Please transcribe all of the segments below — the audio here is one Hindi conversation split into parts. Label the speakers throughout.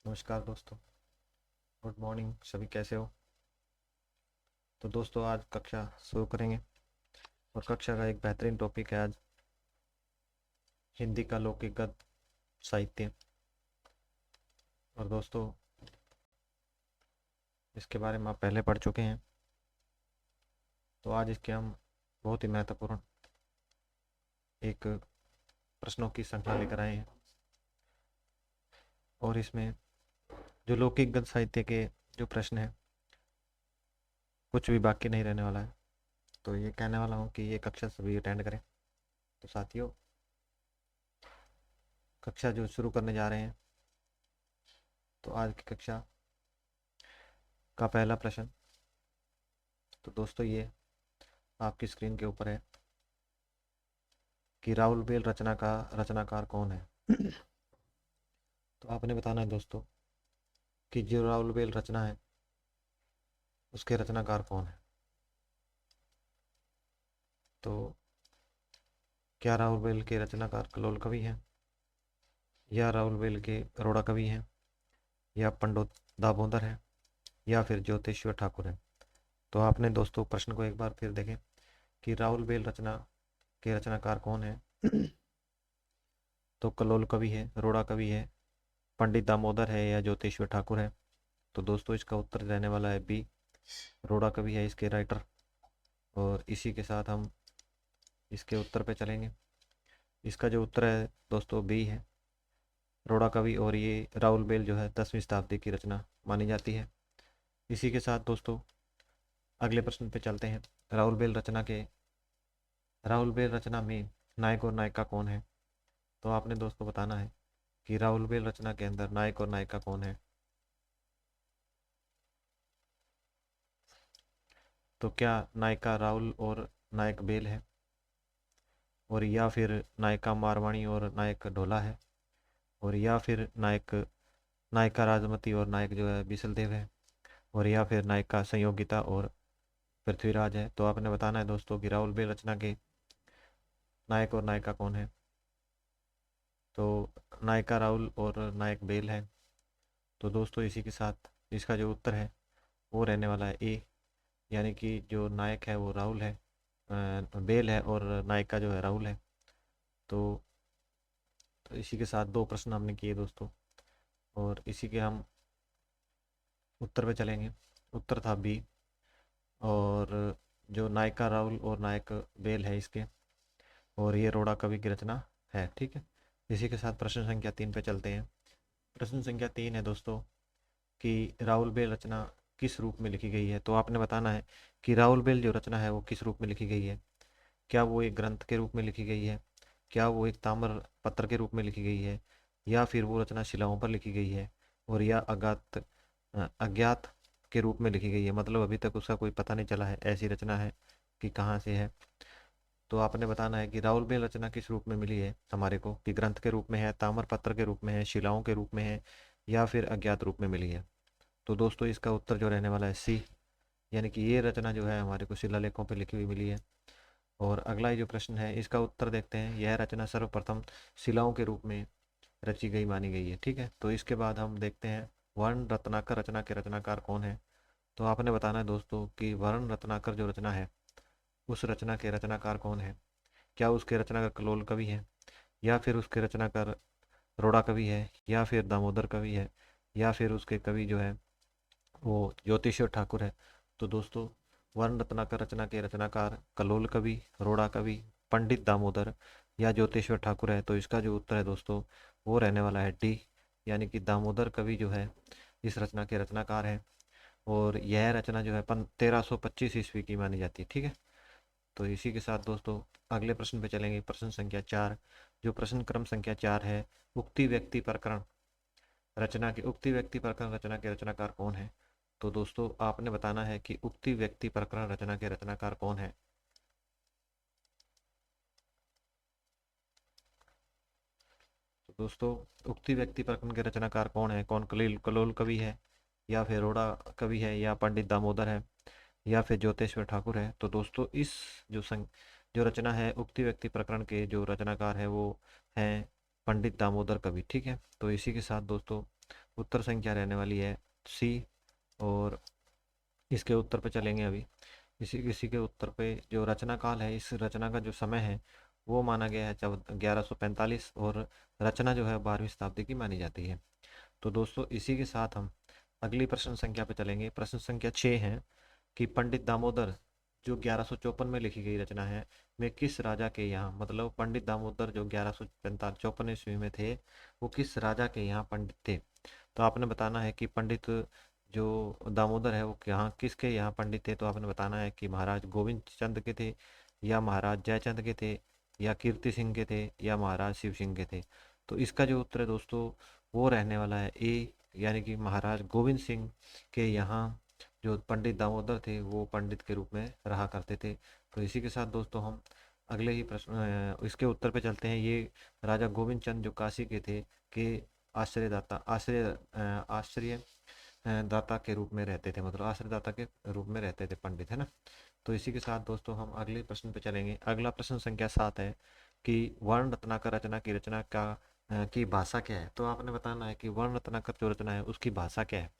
Speaker 1: नमस्कार दोस्तों। गुड मॉर्निंग सभी, कैसे हो? तो दोस्तों आज कक्षा शुरू करेंगे और कक्षा का एक बेहतरीन टॉपिक है आज हिंदी का लौकिक गद्य साहित्य। और दोस्तों इसके बारे में आप पहले पढ़ चुके हैं, तो आज इसके हम बहुत ही महत्वपूर्ण एक प्रश्नों की श्रृंखला लेकर आए हैं। और इसमें जो लौकिक गद्य साहित्य के जो प्रश्न हैं कुछ भी बाकी नहीं रहने वाला है। तो ये कहने वाला हूँ कि ये कक्षा सभी अटेंड करें। तो साथियों, कक्षा जो शुरू करने जा रहे हैं, तो आज की कक्षा का पहला प्रश्न, तो दोस्तों ये आपकी स्क्रीन के ऊपर है कि राउल बेल रचना का रचनाकार कौन है। तो आपने बताना है दोस्तों कि जो राउल बेल रचना है उसके रचनाकार कौन है। तो क्या राउल बेल के रचनाकार कलोल कवि हैं, या राउल बेल के अरोड़ा कवि हैं, या पंडित दामोदर हैं, या फिर ज्योतिश्वर ठाकुर हैं। तो आपने दोस्तों प्रश्न को एक बार फिर देखें कि राउल बेल रचना के रचनाकार कौन है। तो कलोल कवि है, अरोड़ा कवि है, पंडित दामोदर है, या ज्योतिश्वर ठाकुर है। तो दोस्तों इसका उत्तर रहने वाला है बी, अरोड़ा कवि है इसके राइटर। और इसी के साथ हम इसके उत्तर पे चलेंगे। इसका जो उत्तर है दोस्तों बी है, अरोड़ा कवि। और ये राउल बेल जो है 10वीं शताब्दी की रचना मानी जाती है। इसी के साथ दोस्तों अगले प्रश्न पे चलते हैं। राउल बेल रचना में नायक और नायिका कौन है। तो आपने दोस्तों बताना है कि राउल बेल रचना के अंदर नायक और नायिका कौन है। तो क्या नायिका राउल और नायक बेल है, और या फिर नायिका मारवाणी और नायक ढोला है, और या फिर नायिका राजमती और नायक जो है बिसलदेव है, और या फिर नायिका संयोगिता और पृथ्वीराज है। तो आपने बताना है दोस्तों कि राउल बेल रचना के नायक और नायिका कौन है। तो नायिका राउल और नायक बेल है। तो दोस्तों इसी के साथ इसका जो उत्तर है वो रहने वाला है ए, यानी कि जो नायक है वो राहुल है, बेल है, और नायिका जो है राहुल है। तो, तो इसी के साथ दो प्रश्न हमने किए दोस्तों, और इसी के हम उत्तर पे चलेंगे। उत्तर था बी, और जो नायिका राहुल और नायक बेल है इसके, और ये रोड़ा कवि की रचना है। ठीक है, इसी के साथ प्रश्न संख्या 3 पे चलते हैं। प्रश्न संख्या 3 है दोस्तों कि राहुल बेल रचना किस रूप में लिखी गई है। तो आपने बताना है कि राहुल बेल जो रचना है वो किस रूप में लिखी गई है। क्या वो एक ग्रंथ के रूप में लिखी गई है, क्या वो एक ताम्र पत्र के रूप में लिखी गई है, या फिर वो रचना शिलाओं पर लिखी गई है, और या अज्ञात के रूप में लिखी गई है, मतलब अभी तक उसका कोई पता नहीं चला है ऐसी रचना है कि कहाँ से है। तो आपने बताना है कि राउल बेल रचना किस रूप में मिली है हमारे को, कि ग्रंथ के रूप में है, ताम्र पत्र के रूप में है, शिलाओं के रूप में है, या फिर अज्ञात रूप में मिली है। तो दोस्तों इसका उत्तर जो रहने वाला है सी, यानी कि ये रचना जो है हमारे को शिलालेखों पर लिखी हुई मिली है। और अगला ये जो प्रश्न है इसका उत्तर देखते हैं। यह रचना सर्वप्रथम शिलाओं के रूप में रची गई मानी गई है। ठीक है, तो इसके बाद हम देखते हैं वर्ण रत्नाकर रचना के रचनाकार कौन है। तो आपने बताना है दोस्तों कि वर्ण रत्नाकर जो रचना है उस रचना के रचनाकार कौन है। क्या उसके रचनाकार कलोल कवि है, या फिर उसके रचनाकार रोड़ा कवि है, या फिर दामोदर कवि है, या फिर उसके कवि जो है वो ज्योतिश्वर ठाकुर है। तो दोस्तों वर्ण रत्नाकर रचना के रचनाकार कलोल कवि, रोड़ा कवि, पंडित दामोदर या ज्योतिश्वर ठाकुर है। तो इसका जो उत्तर है दोस्तों वो रहने वाला है डी, यानी कि दामोदर कवि जो है इस रचना के रचनाकार है। और यह रचना जो है 1325 ईस्वी की मानी जाती है। ठीक है, तो इसी के साथ दोस्तों अगले प्रश्न पे चलेंगे। प्रश्न संख्या 4, जो प्रश्न क्रम संख्या 4 है, उक्ति व्यक्ति प्रकरण उक्ति व्यक्ति प्रकरण रचना के रचनाकार कौन है। तो दोस्तों आपने बताना है कि उक्ति व्यक्ति प्रकरण रचना के रचनाकार कौन है। तो दोस्तों उक्ति व्यक्ति प्रकरण के रचनाकार कौन है, कौन कलोल कवि है, या फिर रोड़ा कवि है, या पंडित दामोदर है, या फिर ज्योतिश्वर ठाकुर है। तो दोस्तों इस जो जो रचना है उक्ति व्यक्ति प्रकरण के जो रचनाकार है वो हैं पंडित दामोदर कवि। ठीक है, तो इसी के साथ दोस्तों उत्तर संख्या रहने वाली है सी। और इसके उत्तर पे चलेंगे अभी। इसी इसी के उत्तर पे जो रचना काल है, इस रचना का जो समय है वो माना गया है 1145, और रचना जो है 12वीं शताब्दी की मानी जाती है। तो दोस्तों इसी के साथ हम अगली प्रश्न संख्या पे चलेंगे। प्रश्न संख्या 6 है कि पंडित दामोदर जो 1154 में लिखी गई रचना है में किस राजा के यहाँ, मतलब पंडित दामोदर जो 1154 ईस्वी में थे वो किस राजा के यहाँ पंडित थे। तो आपने बताना है कि पंडित जो दामोदर है वो यहाँ किसके यहाँ पंडित थे। तो आपने बताना है कि महाराज गोविंद चंद के थे, या महाराज जयचंद के थे, या कीर्ति सिंह के थे, या महाराज शिव सिंह के थे। तो इसका जो उत्तर है दोस्तों वो रहने वाला है ए, यानी कि महाराज गोविंद सिंह के यहाँ जो पंडित दामोदर थे वो पंडित के रूप में रहा करते थे। तो इसी के साथ दोस्तों हम अगले ही प्रश्न इसके उत्तर पे चलते हैं। ये राजा गोविंद चंद जो काशी के थे के आश्रय दाता के रूप में रहते थे, मतलब आश्रय दाता के रूप में रहते थे पंडित, है ना। तो इसी के साथ दोस्तों हम अगले प्रश्न पे चलेंगे। अगला प्रश्न संख्या 7 है कि वर्ण रत्नाकर रचना की रचना का की भाषा क्या है। तो आपने बताना है कि वर्ण रत्नाकर जो रचना है उसकी भाषा क्या है।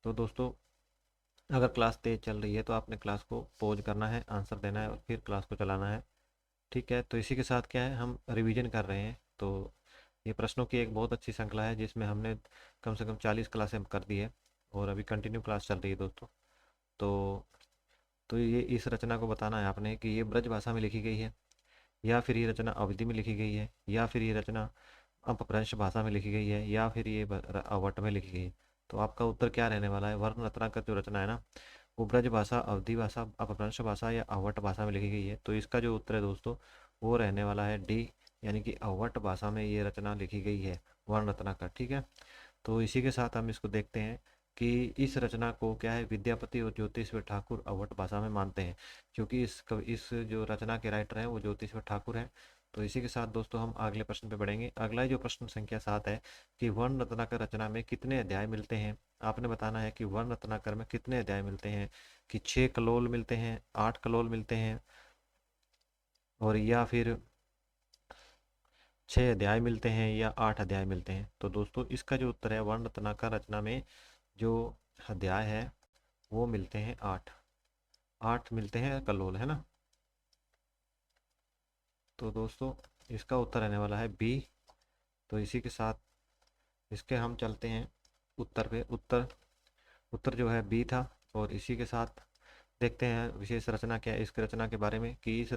Speaker 1: तो दोस्तों अगर क्लास तेज चल रही है तो आपने क्लास को पॉज करना है, आंसर देना है और फिर क्लास को चलाना है, ठीक है। तो इसी के साथ क्या है, हम रिवीजन कर रहे हैं। तो ये प्रश्नों की एक बहुत अच्छी श्रृंखला है जिसमें हमने कम से कम 40 क्लासें कर दी है और अभी कंटिन्यू क्लास चल रही है दोस्तों। तो ये इस रचना को बताना है आपने कि ये ब्रज भाषा में लिखी गई है, या फिर ये रचना अवधि में लिखी गई है, या फिर ये रचना अपभ्रंश भाषा में लिखी गई है, या फिर ये अवट में लिखी गई है। तो आपका उत्तर क्या रहने वाला है। वर्ण रत्नाकर जो रचना है ना वो ब्रज भाषा, अवधि भाषा, अपभ्रंश भाषा या अवट भाषा में लिखी गई है। तो इसका जो उत्तर है दोस्तों वो रहने वाला है डी, यानी कि अवट भाषा में ये रचना लिखी गई है वर्ण रत्नाकर, ठीक है। तो इसी के साथ हम इसको देखते हैं कि इस रचना को क्या है विद्यापति और ज्योतिषवर ठाकुर अवट भाषा में मानते हैं, क्योंकि इस जो रचना के राइटर हैं वो ज्योतिषवर ठाकुर हैं। तो इसी के साथ दोस्तों हम अगले प्रश्न पे बढ़ेंगे। अगला जो प्रश्न संख्या 7 है कि वर्ण रत्नाकर रचना में कितने अध्याय मिलते हैं। आपने बताना है कि वर्ण रत्नाकर में कितने अध्याय मिलते हैं, कि 6 कलोल मिलते हैं, 8 कलोल मिलते हैं, और या फिर 6 अध्याय मिलते हैं, या 8 अध्याय मिलते हैं। तो दोस्तों इसका जो उत्तर है वर्ण रत्नाकर रचना में जो अध्याय है वो मिलते हैं 8, 8 मिलते हैं कलोल, है ना। तो दोस्तों इसका उत्तर रहने वाला है बी। तो इसी के साथ इसके हम चलते हैं उत्तर पे। उत्तर उत्तर जो है बी था। और इसी के साथ देखते हैं विशेष रचना क्या है इसकी रचना के बारे में, कि इस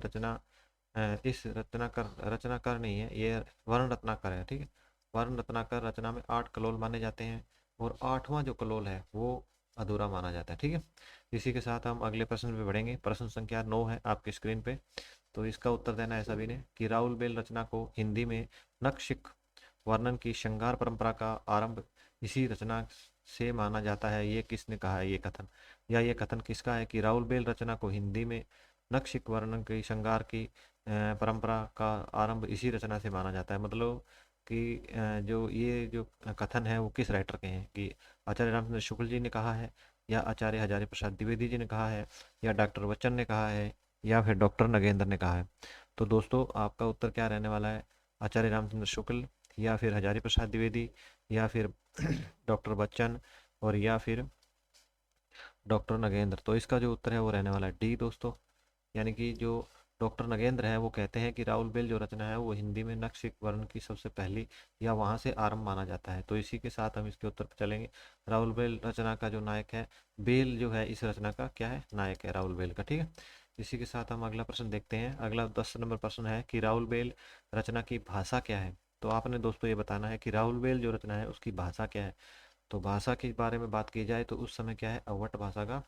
Speaker 1: रचनाकार नहीं है, ये वर्ण रत्नाकर है, ठीक है। वर्ण रत्नाकर रचना में 8 कलोल माने जाते हैं, और 8वां जो कलोल है वो अधूरा माना जाता है, ठीक है। इसी के साथ हम अगले प्रश्न पे बढ़ेंगे। प्रश्न संख्या 9 है आपकी स्क्रीन पे। तो इसका उत्तर देना है सभी ने कि राउल बेल रचना को हिंदी में नक्शिक वर्णन की श्रृंगार परंपरा का आरंभ इसी रचना से माना जाता है। ये किसने कहा है ये कथन, या ये कथन किसका है कि राउल बेल रचना को हिंदी में नक्शिक वर्णन की श्रृंगार की परंपरा का आरंभ इसी रचना से माना जाता है। मतलब कि जो ये जो कथन है वो किस राइटर के हैं, कि आचार्य रामचंद्र शुक्ल जी ने कहा है, या आचार्य हजारी प्रसाद द्विवेदी जी ने कहा है, या डॉक्टर बच्चन ने कहा है, या फिर डॉक्टर नगेंद्र ने कहा है। तो दोस्तों आपका उत्तर क्या रहने वाला है, आचार्य रामचंद्र शुक्ल, या फिर हजारी प्रसाद द्विवेदी, या फिर डॉक्टर बच्चन, और या फिर डॉक्टर नगेंद्र। तो इसका जो उत्तर है वो रहने वाला है डी दोस्तों, यानी कि जो डॉक्टर नगेंद्र है वो कहते हैं कि राउल बेल जो रचना है वो हिंदी में नक्शिक वर्ण की सबसे पहली या वहां से आरंभ माना जाता है। तो इसी के साथ हम इसके उत्तर पर चलेंगे। राउल बेल रचना का जो नायक है, बेल जो है इस रचना का क्या है, नायक है राउल बेल का, ठीक है। इसी के साथ हम अगला प्रश्न देखते हैं। अगला 10 नंबर प्रश्न है कि राउल बेल रचना की भाषा क्या है। तो आपने दोस्तों ये बताना है कि राउल बेल जो रचना है उसकी भाषा क्या है। तो भाषा के बारे में बात की जाए तो उस समय क्या है अवट भाषा का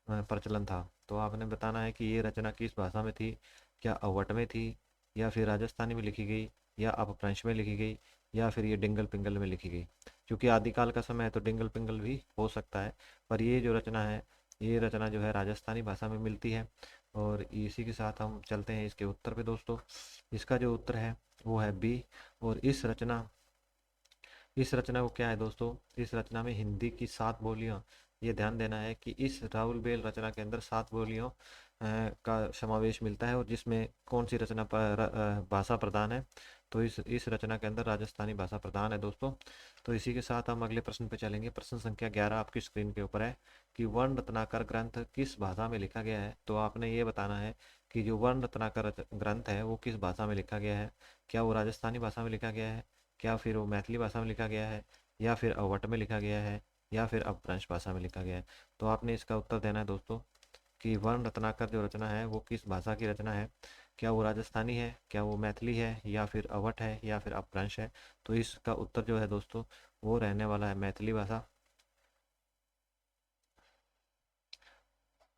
Speaker 1: प्रचलन था। तो आपने बताना है कि ये रचना किस भाषा में थी, क्या अवट में थी, या फिर राजस्थानी में लिखी गई, या अपभ्रंश में लिखी गई, या फिर ये डिंगल पिंगल में लिखी गई। क्योंकि आदिकाल का समय है तो डिंगल पिंगल भी हो सकता है, पर ये जो रचना है ये रचना जो है राजस्थानी भाषा में मिलती है। और इसी के साथ हम चलते हैं इसके उत्तर पे दोस्तों। इसका जो उत्तर है वो है बी। और इस रचना को क्या है दोस्तों, इस रचना में हिंदी की 7 बोलियां, ये ध्यान देना है कि इस राहुल बेल रचना के अंदर 7 बोलियों का समावेश मिलता है। और जिसमें कौन सी रचना पर भाषा प्रधान है, तो इस रचना के अंदर राजस्थानी भाषा प्रधान है दोस्तों। तो इसी के साथ हम अगले प्रश्न पे चलेंगे। प्रश्न संख्या 11 आपकी स्क्रीन के ऊपर है कि वर्ण रत्नाकर ग्रंथ किस भाषा में लिखा गया है। तो आपने ये बताना है कि जो वर्ण रत्नाकर ग्रंथ है वो किस भाषा में लिखा गया है। क्या वो राजस्थानी भाषा में लिखा गया है, क्या फिर वो मैथिली भाषा में लिखा गया है, या फिर अवट में लिखा गया है, या फिर अपभ्रंश भाषा में लिखा गया है। तो आपने इसका उत्तर देना है दोस्तों कि वर्ण रत्नाकर जो रचना है वो किस भाषा की रचना है। क्या वो राजस्थानी है, क्या वो मैथिली है, या फिर अवट है, या फिर अपभ्रंश है। तो इसका उत्तर जो है दोस्तों वो रहने वाला है मैथिली भाषा,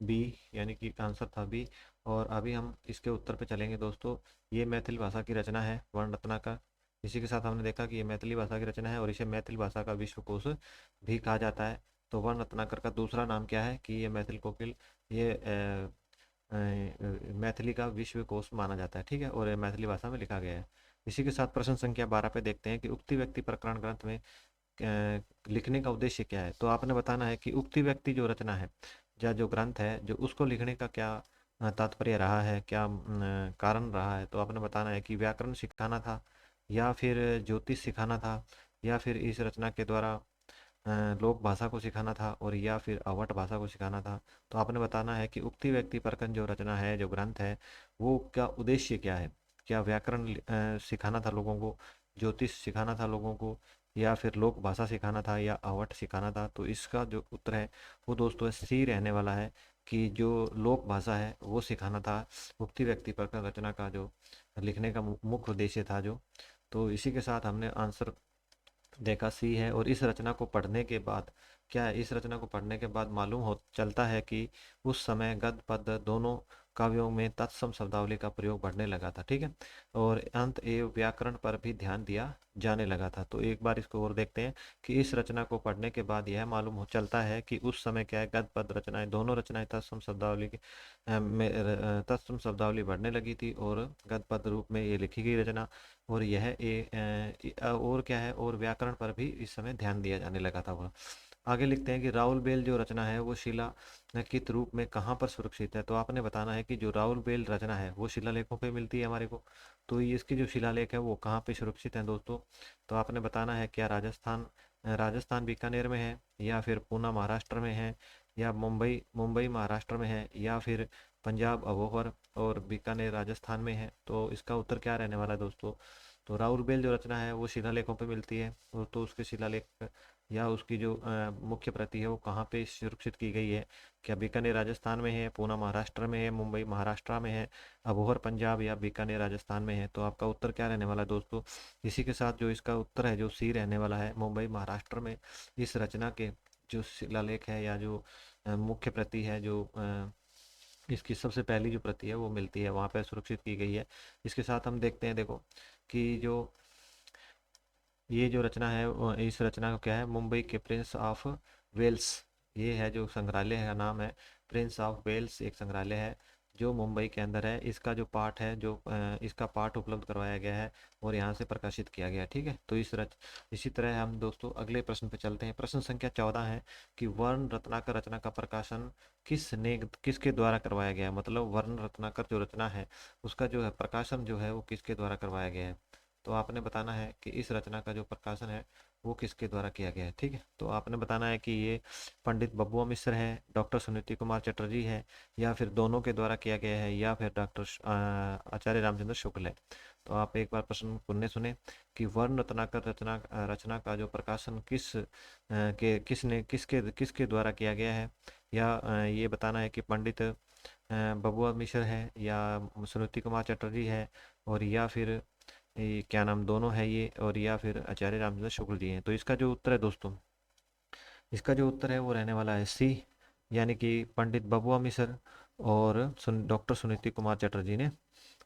Speaker 1: बी, यानी कि आंसर था बी। और अभी हम इसके उत्तर पे चलेंगे दोस्तों। ये मैथिली भाषा की रचना है वर्ण रत्नाकर। इसी के साथ हमने देखा कि ये मैथिली भाषा की रचना है और इसे मैथिली भाषा का विश्वकोश भी कहा जाता है। तो वर्ण रत्नाकर का दूसरा नाम क्या है कि ये मैथिल कोकिल, ये मैथिली का विश्वकोश माना जाता है, ठीक है, और ये मैथिली भाषा में लिखा गया है। इसी के साथ प्रश्न संख्या 12 पे देखते हैं कि उक्ति व्यक्ति प्रकरण ग्रंथ में लिखने का उद्देश्य क्या है। तो आपने बताना है कि उक्ति व्यक्ति जो रचना है या जो ग्रंथ है जो उसको लिखने का क्या तात्पर्य रहा है, क्या कारण रहा है। तो आपने बताना है कि व्याकरण सिखाना था, या फिर ज्योतिष सिखाना था, या फिर इस रचना के द्वारा लोक भाषा को सिखाना था, और या फिर अवट भाषा को सिखाना था। तो आपने बताना है कि उक्ति व्यक्ति परकन जो रचना है, जो ग्रंथ है, वो क्या उद्देश्य क्या है। क्या व्याकरण सिखाना था लोगों को, ज्योतिष सिखाना था लोगों को, या फिर लोक भाषा सिखाना था, या अवट सिखाना था। तो इसका जो उत्तर है वो दोस्तों सी रहने वाला है कि जो लोक भाषा है वो सिखाना था। उक्ति व्यक्ति परकन रचना का जो लिखने का मुख्य उद्देश्य था जो। तो इसी के साथ हमने आंसर देखा सी है। और इस रचना को पढ़ने के बाद क्या है, इस रचना को पढ़ने के बाद मालूम हो चलता है कि उस समय गद्य पद्य दोनों काव्यों में तत्सम शब्दावली का प्रयोग बढ़ने लगा था, ठीक है, और अंत एवं व्याकरण पर भी ध्यान दिया जाने लगा था। तो एक बार इसको और देखते हैं कि इस रचना को पढ़ने के बाद यह मालूम हो चलता है कि उस समय क्या है, गद्य पद्य रचनाएं दोनों रचनाएं तत्सम शब्दावली के तत्सम शब्दावली बढ़ने लगी थी, और गद्य पद्य रूप में ये लिखी गई रचना। और यह और क्या है, और व्याकरण पर भी इस समय ध्यान दिया जाने लगा था वह। आगे लिखते हैं कि राउल बेल जो रचना है वो शिला लिखित रूप में कहाँ पर सुरक्षित है। तो आपने बताना है कि जो राउल बेल रचना है वो शिलालेखों पे मिलती है हमारे को। तो ये इसकी जो शिलालेख है वो कहाँ पे सुरक्षित है दोस्तों। तो आपने बताना है क्या राजस्थान बीकानेर में है, या फिर पूना महाराष्ट्र में है, या मुंबई मुंबई महाराष्ट्र में है, या फिर पंजाब अबोहर और बीकानेर राजस्थान में है। तो इसका उत्तर क्या रहने वाला है दोस्तों। तो राउल बेल जो रचना है वो शिलालेखों पे मिलती है, तो उसके शिलालेख या उसकी जो मुख्य प्रति है वो कहाँ पे सुरक्षित की गई है। क्या बीकानेर राजस्थान में है, पूना महाराष्ट्र में है, मुंबई महाराष्ट्र में है, अबोहर पंजाब, या बीकानेर राजस्थान में है। तो आपका उत्तर क्या रहने वाला है दोस्तों। इसी के साथ जो इसका उत्तर है जो सी रहने वाला है, मुंबई महाराष्ट्र में इस रचना के जो शिलालेख है या जो मुख्य प्रति है, जो इसकी सबसे पहली जो प्रति है वो मिलती है, वहाँ पर सुरक्षित की गई है। इसके साथ हम देखते हैं देखो कि जो ये जो रचना है इस रचना का क्या है, मुंबई के प्रिंस ऑफ वेल्स, ये है जो संग्रहालय का नाम है प्रिंस ऑफ वेल्स, एक संग्रहालय है जो मुंबई के अंदर है। इसका जो पाठ है जो इसका पाठ उपलब्ध करवाया गया है और यहाँ से प्रकाशित किया गया है, ठीक है। तो इसी तरह हम दोस्तों अगले प्रश्न पे चलते हैं। प्रश्न संख्या 14 है कि वर्ण रत्नाकर रचना का प्रकाशन किसके द्वारा करवाया गया है। मतलब वर्ण रत्नाकर जो रचना है उसका जो है प्रकाशन जो है वो किसके द्वारा करवाया गया है। तो आपने बताना है कि इस रचना का जो प्रकाशन है वो किसके द्वारा किया गया है, ठीक है। तो आपने बताना है कि ये पंडित बबुआ मिश्र है, डॉक्टर सुनीति कुमार चटर्जी है, या फिर दोनों के द्वारा किया गया है, या फिर डॉक्टर आचार्य रामचंद्र शुक्ल है। तो आप एक बार प्रश्न पुनः सुने कि वर्ण रत्नाकर रचना का जो प्रकाशन किसके द्वारा किया गया है। या ये बताना है कि पंडित बबुआ मिश्र है, या सुनीति कुमार चटर्जी है, और या फिर ये क्या नाम दोनों है ये, और या फिर आचार्य रामचंद्र शुक्ल जी हैं। तो इसका जो उत्तर है दोस्तों, इसका जो उत्तर है वो रहने वाला है सी, यानी कि पंडित बबुआ मिश्र और डॉक्टर सुनीति कुमार चटर्जी ने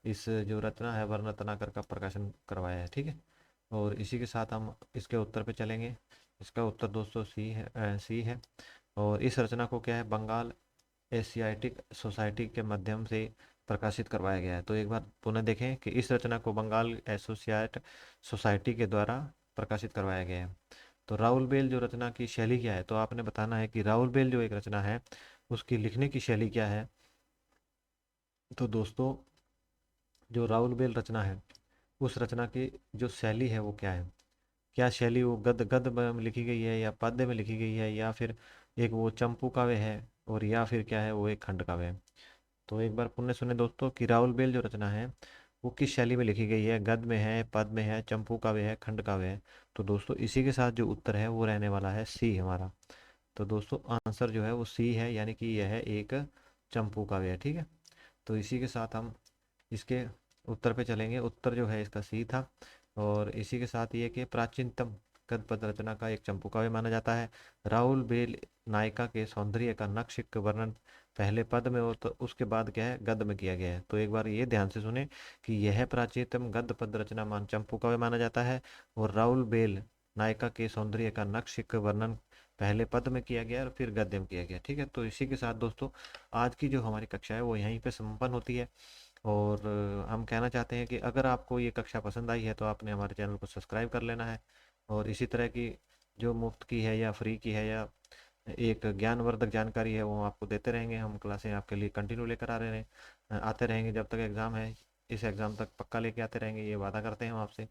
Speaker 1: इस जो रचना है वर्ण रत्नाकर का प्रकाशन करवाया है, ठीक है। और इसी के साथ हम इसके उत्तर पे चलेंगे। इसका उत्तर दोस्तों सी है। और इस रचना को क्या है, बंगाल एशियाटिक सोसाइटी के माध्यम से प्रकाशित करवाया गया है। तो एक बार पुनः देखें कि इस रचना को बंगाल एसोसिएट सोसाइटी के द्वारा प्रकाशित करवाया गया है। तो राउल बेल जो रचना की शैली क्या है। तो आपने बताना है कि राउल बेल जो एक रचना है उसकी लिखने की शैली क्या है। तो दोस्तों जो राउल बेल रचना है उस रचना की जो शैली है वो क्या है, क्या शैली वो गद्य में लिखी गई है या पद्य में लिखी गई है, या फिर एक वो चंपू काव्य है, और या फिर क्या है वो एक खंड काव्य है। तो एक बार पुण्य सुने दोस्तों कि राहुल बेल जो रचना है वो किस शैली में लिखी गई है, गद्य में है, पद में है, चंपू काव्य है, खंड काव्य है। तो दोस्तों इसी के साथ जो उत्तर है वो रहने वाला है सी हमारा। तो दोस्तों आंसर जो है वो सी है, यानी कि यह एक चंपू काव्य है। ठीक है, तो इसी के साथ हम इसके उत्तर पे चलेंगे। उत्तर जो है इसका सी था। और इसी के साथ ये कि प्राचीनतम गद्य पद्य रचना का एक चंपू काव्य माना जाता है। राहुल बेल नायिका के सौंदर्य का नक्शिक वर्णन पहले पद में और तो उसके बाद क्या है गद्य में किया गया है। तो एक बार ये ध्यान से सुने कि यह प्राचीनतम गद्य पद्य रचना मान चंपू काव्य माना जाता है, और राहुल बेल नायिका के सौंदर्य का नक्शिक वर्णन पहले पद में किया गया और फिर गद्य में किया गया। ठीक है, तो इसी के साथ दोस्तों आज की जो हमारी कक्षा है वो यहीं पे संपन्न होती है। और हम कहना चाहते हैं कि अगर आपको ये कक्षा पसंद आई है तो आपने हमारे चैनल को सब्सक्राइब कर लेना है, और इसी तरह की जो मुफ्त की है या फ्री की है या एक ज्ञानवर्धक जानकारी है वो आपको देते रहेंगे। हम क्लासें आपके लिए कंटिन्यू लेकर आ रहे हैं, आते रहेंगे जब तक एग्ज़ाम है। इस एग्ज़ाम तक पक्का लेके आते रहेंगे, ये वादा करते हैं हम आपसे।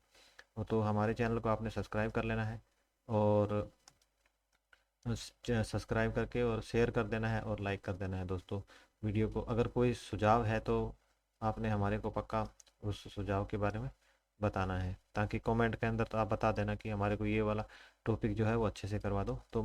Speaker 1: तो हमारे चैनल को आपने सब्सक्राइब कर लेना है, और सब्सक्राइब करके और शेयर कर देना है और लाइक कर देना है दोस्तों वीडियो को। अगर कोई सुझाव है तो आपने हमारे को पक्का उस सुझाव के बारे में बताना है, ताकि कमेंट के अंदर तो आप बता देना कि हमारे को ये वाला टॉपिक जो है वो अच्छे से करवा दो। तो